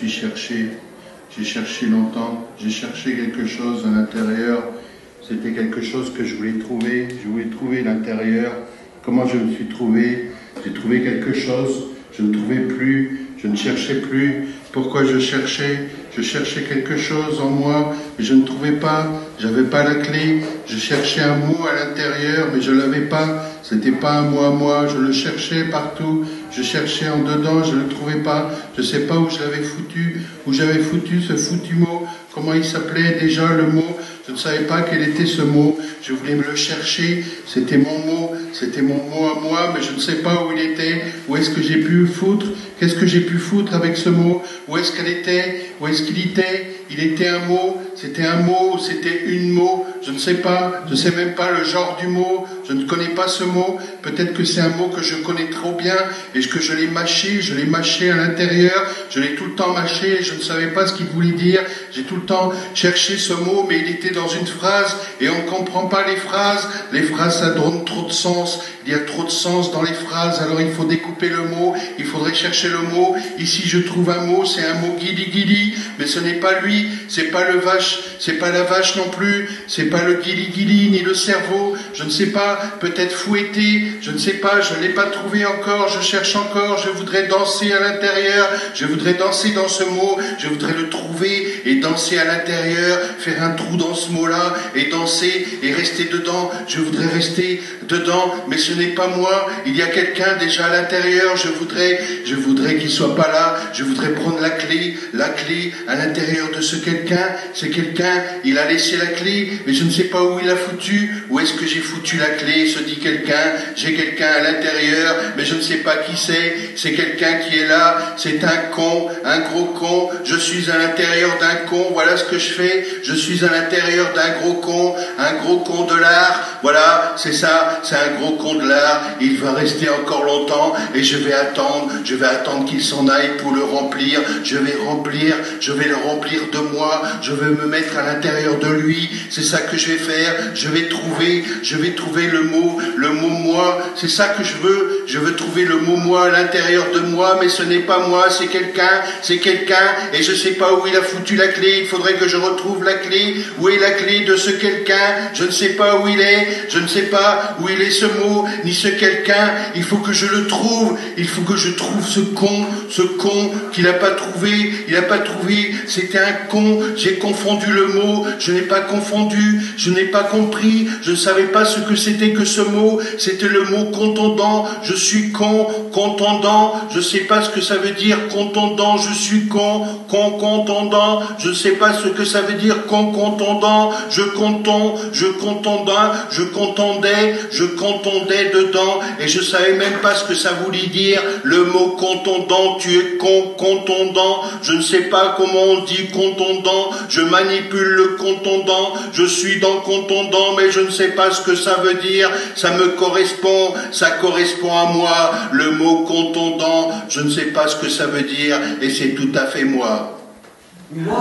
suis cherché, j'ai cherché longtemps, j'ai cherché quelque chose à l'intérieur. C'était quelque chose que je voulais trouver l'intérieur. Comment je me suis trouvé? J'ai trouvé quelque chose, je ne trouvais plus, je ne cherchais plus. Pourquoi je cherchais? Je cherchais quelque chose en moi, mais je ne trouvais pas, j'avais pas la clé. Je cherchais un mot à l'intérieur, mais je l'avais pas. C'était pas un mot à moi, je le cherchais partout. Je cherchais en dedans, je ne le trouvais pas. Je sais pas où je l'avais foutu, où j'avais foutu ce foutu mot. Comment il s'appelait déjà le mot? Je ne savais pas quel était ce mot. Je voulais me le chercher. C'était mon mot à moi, mais je ne sais pas où il était. Où est-ce que j'ai pu le foutre? Qu'est-ce que j'ai pu foutre avec ce mot? Où est-ce qu'elle était? Où est-ce qu'il était? Il était un mot, c'était un mot, c'était une mot, je ne sais pas, je ne sais même pas le genre du mot, je ne connais pas ce mot, peut-être que c'est un mot que je connais trop bien et que je l'ai mâché à l'intérieur, je l'ai tout le temps mâché et je ne savais pas ce qu'il voulait dire, j'ai tout le temps cherché ce mot, mais il était dans une phrase et on ne comprend pas les phrases ça donne trop de sens, il y a trop de sens dans les phrases, alors il faut découper le mot, il faudrait chercher le mot, ici je trouve un mot, c'est un mot guili, mais ce n'est pas lui, c'est pas le vache, c'est pas la vache non plus, c'est pas le guili ni le cerveau, je ne sais pas, peut-être fouetter, je ne sais pas, je ne l'ai pas trouvé encore, je cherche encore, je voudrais danser à l'intérieur, je voudrais danser dans ce mot, je voudrais le trouver et danser à l'intérieur, faire un trou dans ce mot-là et danser et rester dedans, je voudrais rester dedans, mais ce n'est pas moi, il y a quelqu'un déjà à l'intérieur, je voudrais qu'il soit pas là, je voudrais prendre la clé à l'intérieur de ce quelqu'un, c'est quelqu'un, il a laissé la clé, mais je ne sais pas où il l'a foutu, où est-ce que j'ai foutu la clé, se dit quelqu'un, j'ai quelqu'un à l'intérieur, mais je ne sais pas qui c'est quelqu'un qui est là, c'est un con, un gros con, je suis à l'intérieur d'un con, voilà ce que je fais, je suis à l'intérieur d'un gros con de l'art, voilà, c'est ça, c'est un gros con de l'art, il va rester encore longtemps, et je vais attendre qu'il s'en aille pour le remplir, je vais le remplir de moi, je vais me mettre à l'intérieur de lui, c'est ça que je vais faire, je vais trouver le mot moi, c'est ça que je veux trouver le mot moi à l'intérieur de moi, mais ce n'est pas moi, c'est quelqu'un, et je sais pas où il a foutu la clé, il faudrait que je retrouve la clé, où est la clé de ce quelqu'un, je ne sais pas où il est, je ne sais pas où il est ce mot, ni ce quelqu'un, il faut que je le trouve, il faut que je trouve ce con qu'il n'a pas trouvé, c'était un con, j'ai confondu le mot, je n'ai pas confondu, je n'ai pas compris, je ne savais pas ce que c'était que ce mot, c'était le mot contondant, je suis con, contondant, je ne sais pas ce que ça veut dire contondant, je suis con, contondant, je ne sais pas ce que ça veut dire contondant, je contondais dedans, et je savais même pas ce que ça voulait dire, le mot contondant, tu es con, contondant, je ne sais pas comment on dit contondant, je manipule le contondant, je suis dans contondant, mais je ne sais pas ce que ça veut dire, ça correspond à moi, le mot contondant, je ne sais pas ce que ça veut dire, et c'est tout à fait moi.